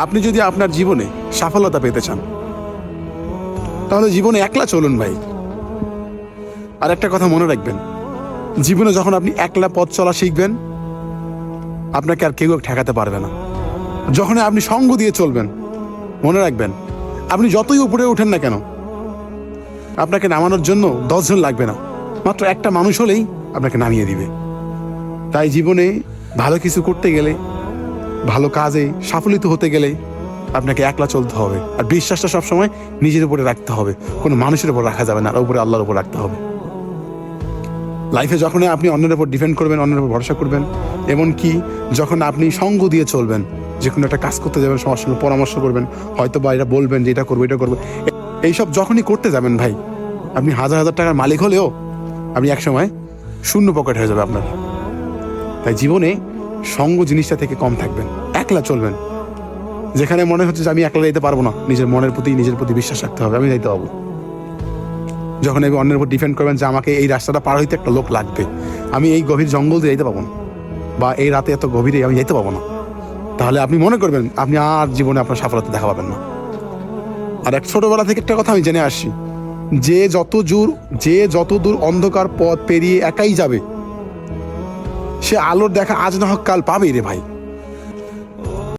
আপনি যদি আপনার জীবনে সফলতা পেতে চান তাহলে জীবনে একলা চলুন ভাই। আর একটা কথা মনে রাখবেন, জীবনে যখন আপনি একলা পথ চলা শিখবেন আপনাকে আর কেউ ঠেকাতে পারবে না। যখন আপনি সঙ্গ দিয়ে চলবেন মনে রাখবেন, আপনি যতই উপরে ওঠেন না কেন আপনাকে নামানোর জন্য 10 জন লাগবে না, মাত্র একটা মানুষ হলেই আপনাকে নামিয়ে দিবে। তাই জীবনে ভালো কিছু করতে গেলে, ভালো কাজে সাফল্য হতে গেলে আপনাকে একলা চলতে হবে। আর বিশ্বাসটা সবসময় নিজের উপরে রাখতে হবে, কোনো মানুষের উপর রাখা যাবে না, আর উপরে আল্লাহর উপর রাখতে হবে। লাইফে যখন আপনি অন্যের উপর ডিপেন্ড করবেন, অন্যের উপর ভরসা করবেন, এমনকি যখন আপনি সঙ্গ দিয়ে চলবেন, যে কোনো একটা কাজ করতে যাবেন সবার সঙ্গে পরামর্শ করবেন, হয়তো বা এটা বলবেন যে এটা করবো এটা করবো, এইসব যখনই করতে যাবেন ভাই, আপনি হাজার হাজার টাকার মালিক হলেও আপনি একসময় শূন্য পকেট হয়ে যাবে আপনার। তাই জীবনে সঙ্গ জিনিসটা থেকে কম থাকবেন, একলা চলবেন। যেখানে মনে হচ্ছে যে আমি একলা যেতে পারবো না, নিজের মনের প্রতি নিজের প্রতি বিশ্বাস রাখতে হবে, আমি যাইতে পারবো। যখন আমি অন্যের উপর ডিপেন্ড করবেন যে আমাকে এই রাস্তাটা পার হইতে একটা লোক লাগবে, আমি এই গভীর জঙ্গল দিয়ে যেতে পারবো না, বা এই রাতে এত গভীরে আমি যেতে পারবো না, তাহলে আপনি মনে করবেন আপনি আর জীবনে আপনার সফলতা দেখা পাবেন না। আর এক ছোটবেলা থেকে একটা কথা আমি জেনে আসছি, যে যত দূর অন্ধকার পথ পেরিয়ে একাই যাবে সে আলোর দেখা আজ না হোক কাল পাবেই রে ভাই।